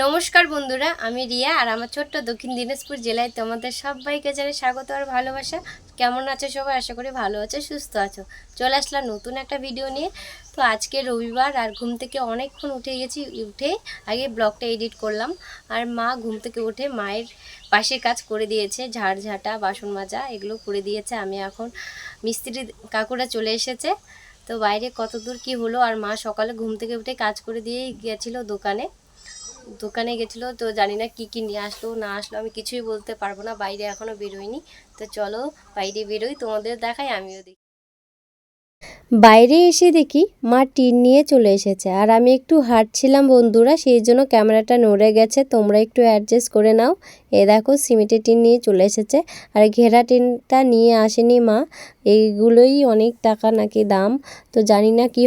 নমস্কার বন্ধুরা, আমি রিয়া আর আমার ছোট্ট দক্ষিণ দিনাজপুর জেলায় তোমাদের সবাইকে জানাই স্বাগত আর ভালোবাসা। কেমন আছো সবাই? আশা করি ভালো আছো, সুস্থ আছো। চলে আসলাম নতুন একটা ভিডিও নিয়ে। তো আজকে রবিবার আর ঘুম থেকে অনেকক্ষণ উঠে গেছি। উঠে আগে ব্লগটা এডিট করলাম আর মা ঘুম থেকে উঠে মায়ের পাশের কাজ করে দিয়েছে, ঝাড় ঝাঁটা বাসন মাজা এগুলো করে দিয়েছে। আমি এখন মিস্ত্রি কাকুরা চলে এসেছে, তো বাইরে কত দূর কী হলো। আর মা সকালে ঘুম থেকে উঠে কাজ করে দিয়েই গেছিলো দোকানে গেছিলো। তো জানি না কি কি নিয়ে আসলো না আসলো, আমি কিছুই বলতে পারবো না, বাইরে এখনও বেরোয়নি। তো চলো বাইরে বেরোই, তোমাদের দেখাই আমিও দেখি। বাইরে এসে দেখি মা টিন নিয়ে চলে এসেছে আর আমি একটু হাঁটছিলাম বন্ধুরা, সেই জন্য ক্যামেরাটা নড়ে গেছে, তোমরা একটু অ্যাডজাস্ট করে নাও। এ দেখো সিমেন্টের টিন নিয়ে চলে এসেছে আর ঘেরা টিনটা নিয়ে আসেনি মা। এইগুলোই অনেক টাকা নাকি দাম, তো জানি না কি।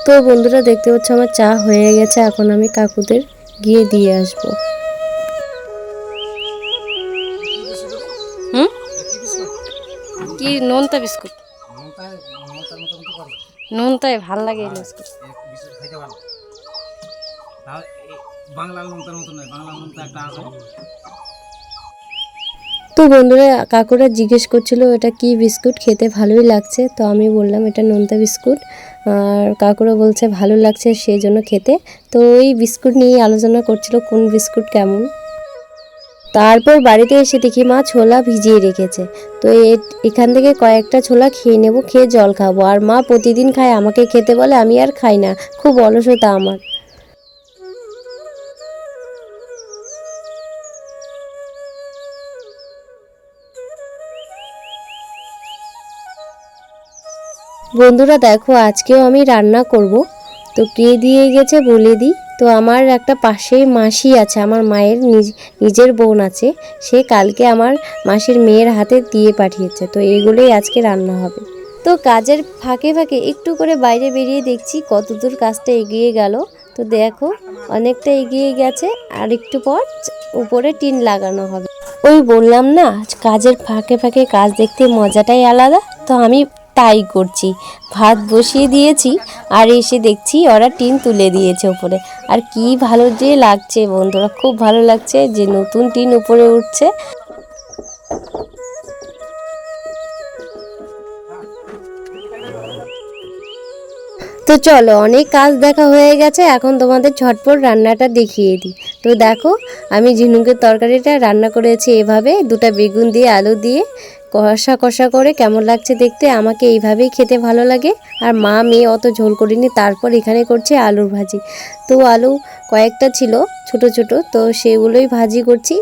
তো বন্ধুরা দেখতে পাচ্ছ আমার চা হয়ে গেছে, এখন আমি কাকুদের গিয়ে দিয়ে আসবো। হুম, কি নোনতা বিস্কুট? নোনতায় ভাল লাগে এই বিস্কুট। তো বন্ধুরা কাকুরা জিজ্ঞেস করছিল এটা কি বিস্কুট, খেতে ভালোই লাগছে। তো আমি বললাম এটা নোনতা বিস্কুট, আর কাকুরা বলছে ভালো লাগছে সেই জন্য খেতে। তো এই বিস্কুট নিয়ে আলোচনা করছিল কোন বিস্কুট কেমন। তারপর বাড়িতে এসে দেখি মা ছোলা ভিজিয়ে রেখেছে। তো এখান থেকে কয়েকটা ছোলা খেয়ে নেব, খেয়ে জল খাবো। আর মা প্রতিদিন খায়, আমাকে খেতে বলে, আমি আর খাই না, খুব অলসতা আমার। বন্ধুরা দেখো আজকেও আমি রান্না করব। তো কে দিয়ে গেছে বলে দিই। তো আমার একটা পাশেই মাসি আছে, আমার মায়ের নিজের বোন আছে, সে কালকে আমার মাসির মেয়ের হাতে দিয়ে পাঠিয়েছে। তো এগুলোই আজকে রান্না হবে। তো কাজের ফাঁকে ফাঁকে একটু করে বাইরে বেরিয়ে দেখছি কতদূর কাজটা এগিয়ে গেল। তো দেখো অনেকটা এগিয়ে গেছে, আর একটু পর উপরে টিন লাগানো হবে। ওই বললাম না কাজের ফাঁকে ফাঁকে কাজ দেখতে মজাটাই আলাদা, তো আমি তাই করছি। ভাত বসিয়ে দিয়েছি আর এসে দেখছি ওরা টিন তুলে দিয়েছে উপরে। আর কি ভালো যে লাগছে বন্ধুরা, খুব ভালো লাগছে যে নতুন টিন উপরে উঠছে। তো চলো অনেক কাজ দেখা হয়ে গেছে, এখন তোমাদের ঝটপট রান্নাটা দেখিয়ে দিই। তো দেখো আমি ঝিনুকের তরকারিটা রান্না করেছি এভাবে, দুটো বেগুন দিয়ে আলু দিয়ে কষা কষা করে। কেমন লাগছে দেখতে? আমাকে এইভাবেই খেতে ভালো লাগে। আর মা মেয়ে অত ঝোল করিনি। তারপর এখানে করছে আলুর ভাজি। তো আলু কয়েকটা ছিল ছোট ছোট, তো সেগুলোই ভাজি করছি।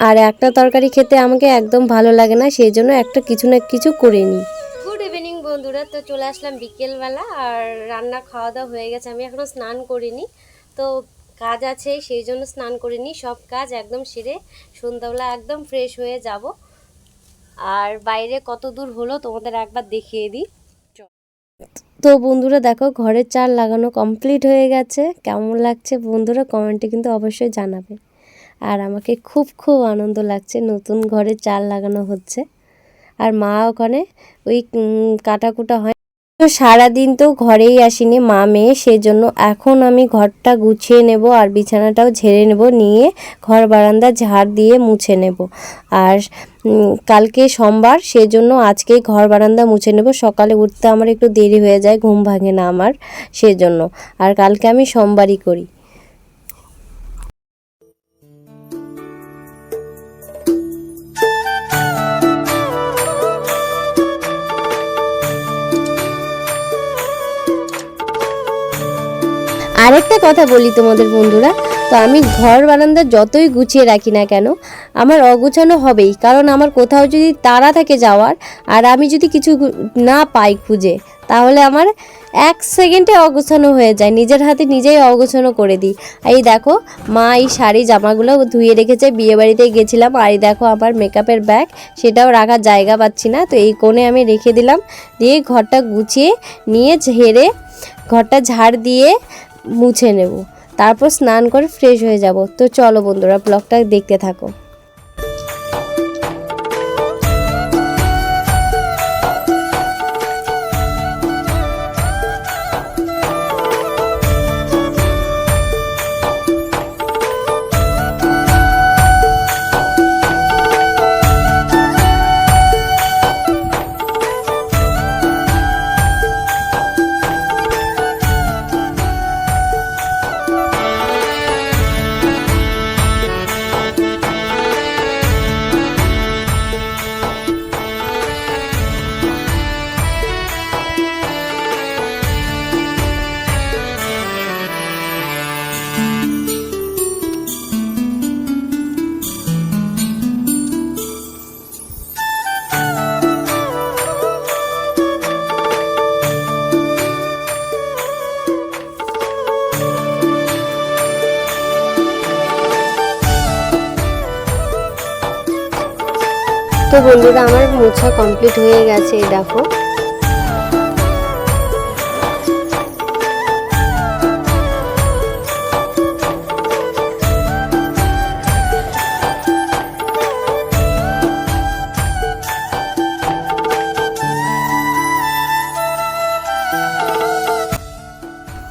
আর একটা তরকারি খেতে আমাকে একদম ভালো লাগে না, সেই জন্য একটা কিছু না কিছু করে নিই। গুড ইভিনিং বন্ধুরা, তো চলে আসলাম বিকেলবেলা আর রান্না খাওয়া দাওয়া হয়ে গেছে। আমি এখনও স্নান করিনি, তো কাজ আছে সেই জন্য স্নান করিনি। সব কাজ একদম সেরে সন্ধ্যাবেলা একদম ফ্রেশ হয়ে যাব। আর বাইরে কত দূর হলো তোমাদের একবার দেখিয়ে দিই। তো বন্ধুরা দেখো ঘরের চাল লাগানো কমপ্লিট হয়ে গেছে। কেমন লাগছে বন্ধুরা কমেন্টে কিন্তু অবশ্যই জানাবে। আর আমাকে খুব খুব আনন্দ লাগছে, নতুন ঘরে চাল লাগানো হচ্ছে। আর মা ওখানে ওই কাটাকুটা হয়। তো সারাদিন তো ঘরেই আসিনি মা মেয়ে, সেজন্য এখন আমি ঘরটা গুছিয়ে নেব আর বিছানাটাও ঝেড়ে নেব, নিয়ে ঘর বারান্দা ঝাড় দিয়ে মুছে নেব। আর কালকে সোমবার, সেজন্য আজকেই ঘর বারান্দা মুছে নেব। সকালে উঠতে আমার একটু দেরি হয়ে যায়, ঘুম ভাঙে না আমার, সেজন্য। আর কালকে আমি সোমবারই করি। আরেকটা কথা বলি তোমাদের বন্ধুরা, তো আমি ঘর বারান্দা যতই গুছিয়ে রাখি না কেন আমার অগুছানো হবেই, কারণ আমার কোথাও যদি তাড়া থাকে যাওয়ার আর আমি যদি কিছু না পাই খুঁজে, তাহলে আমার 1 সেকেন্ডে অগোছানো হয়ে যায়, নিজের হাতে নিজেই অগোছানো করে দিই। এই দেখো মা এই শাড়ি জামাগুলো ধুয়ে রেখেছে, বিয়েবাড়িতে গেছিলাম। আর এই দেখো আমার মেকআপের ব্যাগ, সেটাও রাখার জায়গা পাচ্ছি না, তো এই কোণে আমি রেখে দিলাম। দিয়ে ঘরটা গুছিয়ে নিয়ে ঝেড়ে ঘরটা ঝাড় দিয়ে মুছে নেব, তারপর স্নান করে ফ্রেশ হয়ে যাব। তো চলো বন্ধুরা ব্লগটা দেখতে থাকো। তো বন্ধুরা আমার মোছা কমপ্লিট হয়ে গেছে, এই দেখো।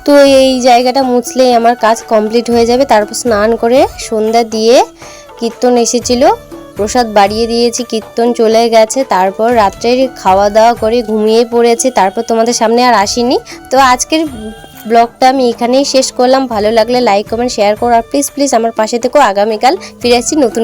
তো এই জায়গাটা মুছলেই আমার কাজ কমপ্লিট হয়ে যাবে। তারপর স্নান করে সন্ধ্যা দিয়ে কীর্তন এসেছিল, প্রসাদ বাড়িয়ে দিয়েছি, কীর্তন চলে গেছে। তারপর রাত্রের খাওয়া দাওয়া করে ঘুমিয়ে পড়েছে, তারপর তোমাদের সামনে আর আসিনি। তো আজকের ব্লগটা আমি এখানেই শেষ করলাম। ভালো লাগলে লাইক কমেন্ট শেয়ার করো, আর প্লিজ আমার পাশে থেকো। আগামীকাল ফিরে আসছি নতুন